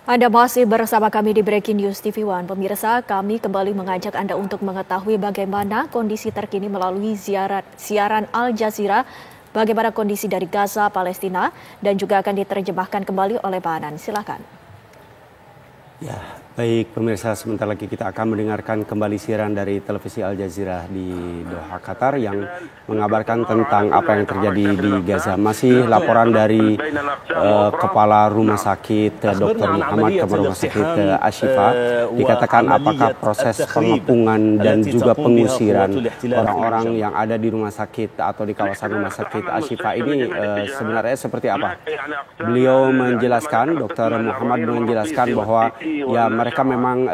Anda masih bersama kami di Breaking News TV One. Pemirsa, kami kembali mengajak Anda untuk mengetahui bagaimana kondisi terkini melalui siaran Al Jazeera, bagaimana kondisi dari Gaza, Palestina, dan juga akan diterjemahkan kembali oleh Pak Anan. Silakan. Ya, baik pemirsa, sebentar lagi kita akan mendengarkan kembali siaran dari televisi Al Jazeera di Doha, Qatar yang mengabarkan tentang apa yang terjadi di Gaza. Masih laporan dari Kepala Rumah Sakit Dr. Muhammad Kepala Rumah Sakit Ashifa, dikatakan apakah proses pengepungan dan juga pengusiran orang-orang yang ada di rumah sakit atau di kawasan rumah sakit Ashifa ini sebenarnya seperti apa. Beliau menjelaskan, Dr. Muhammad menjelaskan bahwa ya mereka memang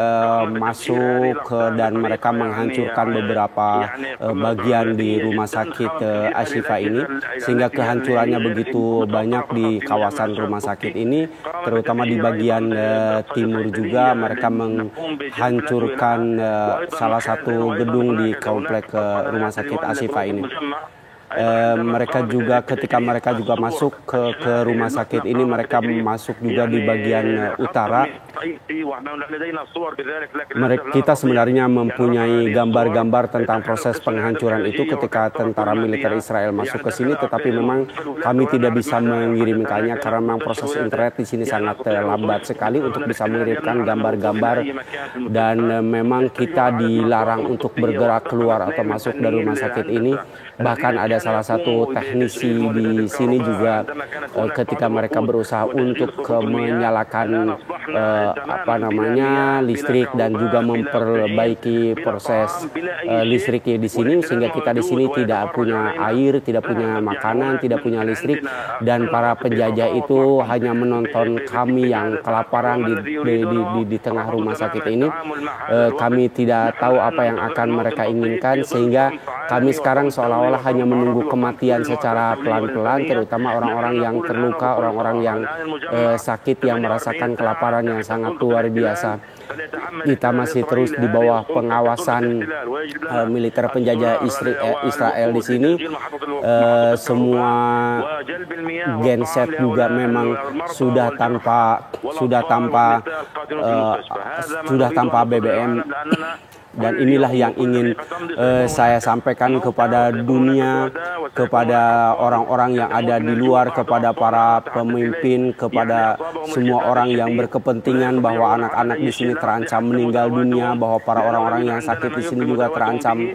masuk dan mereka menghancurkan beberapa bagian di rumah sakit Ashifa ini, sehingga kehancurannya begitu banyak di kawasan rumah sakit ini, terutama di bagian timur juga mereka menghancurkan salah satu gedung di komplek rumah sakit Ashifa ini. Mereka juga ketika mereka juga masuk ke rumah sakit ini, mereka masuk juga di bagian utara. Kita sebenarnya mempunyai gambar-gambar tentang proses penghancuran itu ketika tentara militer Israel masuk ke sini, tetapi memang kami tidak bisa mengirimkannya karena memang proses internet di sini sangat lambat sekali untuk bisa mengirimkan gambar-gambar, dan memang kita dilarang untuk bergerak keluar atau masuk dari rumah sakit ini. Bahkan ada salah satu teknisi di sini juga ketika mereka berusaha untuk menyalakan listrik dan juga memperbaiki proses listriknya di sini, sehingga kita di sini tidak punya air, tidak punya makanan, tidak punya listrik, dan para penjajah itu hanya menonton kami yang kelaparan di tengah rumah sakit ini. Kami tidak tahu apa yang akan mereka inginkan, sehingga kami sekarang seolah-olah hanya menunggu kematian secara pelan-pelan, terutama orang-orang yang terluka, orang-orang yang sakit, yang merasakan kelaparan yang sangat luar biasa. Kita masih terus di bawah pengawasan militer penjajah Israel di sini. Semua genset juga memang sudah tanpa BBM. Dan inilah yang ingin saya sampaikan kepada dunia, kepada orang-orang yang ada di luar, kepada para pemimpin, kepada semua orang yang berkepentingan bahwa anak-anak di sini terancam meninggal dunia, bahwa para orang-orang yang sakit di sini juga terancam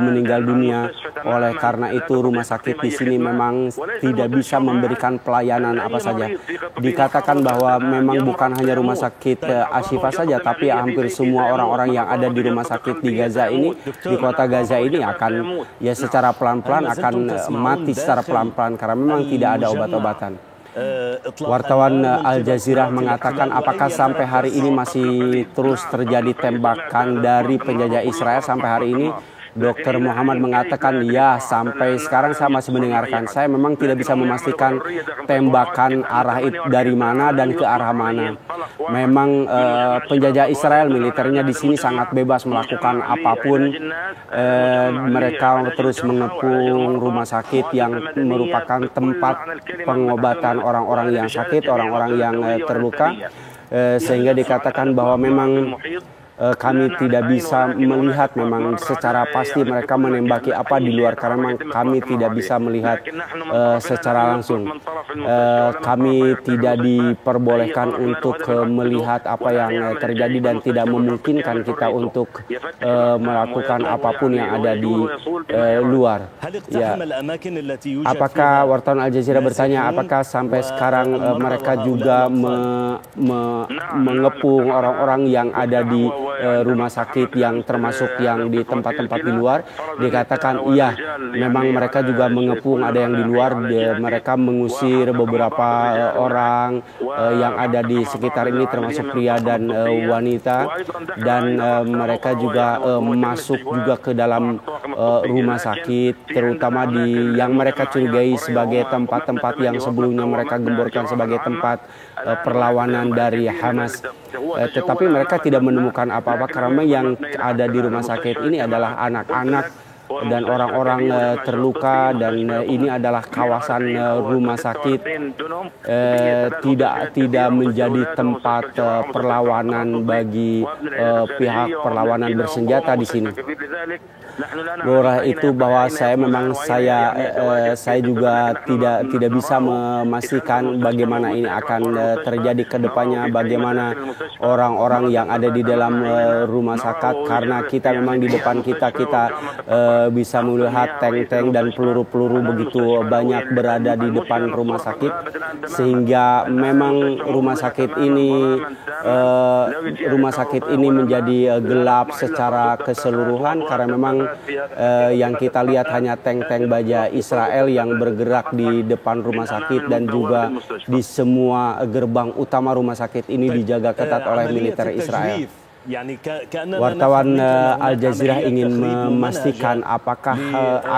meninggal dunia. Oleh karena itu rumah sakit di sini memang tidak bisa memberikan pelayanan apa saja. Dikatakan bahwa memang bukan hanya rumah sakit Ashifa saja, tapi hampir semua orang-orang yang ada di rumah sakit di Gaza ini, di kota Gaza ini akan secara pelan-pelan akan mati secara pelan-pelan karena memang tidak ada obat-obatan. Wartawan Al Jazeera mengatakan apakah sampai hari ini masih terus terjadi tembakan dari penjajah Israel sampai hari ini. Dr. Muhammad mengatakan ya, sampai sekarang saya masih mendengarkan. Saya memang tidak bisa memastikan tembakan arah itu dari mana dan ke arah mana. Memang penjajah Israel militernya di sini sangat bebas melakukan apapun. Mereka terus mengepung rumah sakit yang merupakan tempat pengobatan orang-orang yang sakit, orang-orang yang terluka, sehingga dikatakan bahwa memang kami tidak bisa melihat memang secara pasti mereka menembaki apa di luar, karena memang kami tidak bisa melihat secara langsung. Kami tidak diperbolehkan untuk melihat apa yang terjadi dan tidak memungkinkan kita untuk melakukan apapun yang ada di luar. Ya. Apakah wartawan Al Jazeera bertanya apakah sampai sekarang mereka juga mengepung orang-orang yang ada di rumah sakit yang termasuk yang di tempat-tempat di luar? Dikatakan iya, memang mereka juga mengepung, ada yang di luar, mereka mengusir beberapa orang yang ada di sekitar ini termasuk pria dan wanita, dan mereka juga masuk juga ke dalam rumah sakit, terutama di yang mereka curigai sebagai tempat-tempat yang sebelumnya mereka gemborkan sebagai tempat perlawanan dari Hamas. Tetapi mereka tidak menemukan apa-apa karena yang ada di rumah sakit ini adalah anak-anak dan orang-orang terluka, dan ini adalah kawasan rumah sakit, tidak menjadi tempat perlawanan bagi pihak perlawanan bersenjata di sini. Oleh itu bahwa saya juga tidak bisa memastikan bagaimana ini akan terjadi ke depannya, bagaimana orang-orang yang ada di dalam rumah sakit, karena kita memang di depan kita bisa melihat tank-tank dan peluru-peluru begitu banyak berada di depan rumah sakit, sehingga memang rumah sakit ini menjadi gelap secara keseluruhan, karena memang yang kita lihat hanya tank-tank baja Israel yang bergerak di depan rumah sakit, dan juga di semua gerbang utama rumah sakit ini dijaga ketat oleh militer Israel. Wartawan Al Jazeera ingin memastikan apakah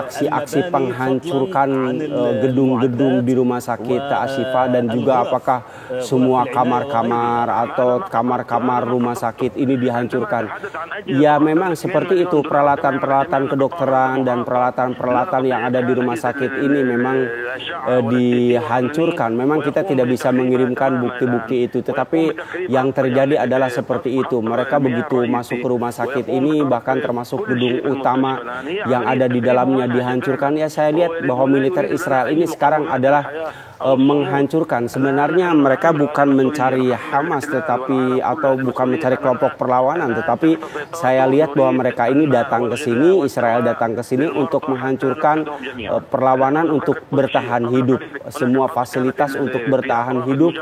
aksi-aksi penghancuran gedung-gedung di rumah sakit Ashifa, dan juga apakah semua kamar-kamar atau kamar-kamar rumah sakit ini dihancurkan. Ya, memang seperti itu, peralatan-peralatan kedokteran dan peralatan-peralatan yang ada di rumah sakit ini memang dihancurkan. Memang kita tidak bisa mengirimkan bukti-bukti itu, tetapi yang terjadi adalah seperti itu. Mereka begitu masuk ke rumah sakit ini, bahkan termasuk gedung utama yang ada di dalamnya dihancurkan. Ya, saya lihat bahwa militer Israel ini sekarang adalah menghancurkan. Sebenarnya mereka bukan mencari Hamas atau bukan mencari kelompok perlawanan, tetapi saya lihat bahwa mereka ini datang ke sini, Israel datang ke sini untuk menghancurkan perlawanan untuk bertahan hidup. Semua fasilitas untuk bertahan hidup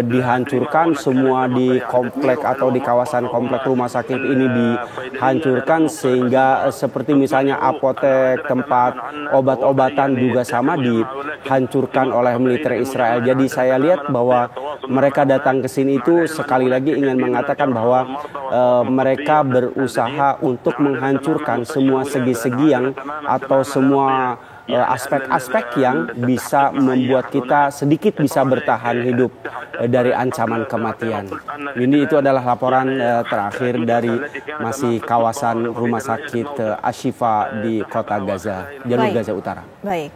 dihancurkan, semua di komplek atau di kawasan komplek rumah sakit ini dihancurkan, sehingga seperti misalnya apotek, tempat obat-obatan juga sama dihancurkan oleh militer Israel. Jadi saya lihat bahwa mereka datang ke sini itu sekali lagi ingin mengatakan bahwa mereka berusaha untuk menghancurkan semua segi-segi yang atau semua aspek-aspek yang bisa membuat kita sedikit bisa bertahan hidup dari ancaman kematian. Ini itu adalah laporan terakhir dari masih kawasan rumah sakit Ashifa di kota Gaza, jalur Gaza Utara. Baik.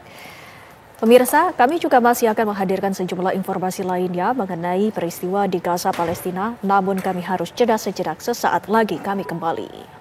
Pemirsa, kami juga masih akan menghadirkan sejumlah informasi lainnya mengenai peristiwa di Gaza, Palestina. Namun kami harus jeda sejenak, sesaat lagi kami kembali.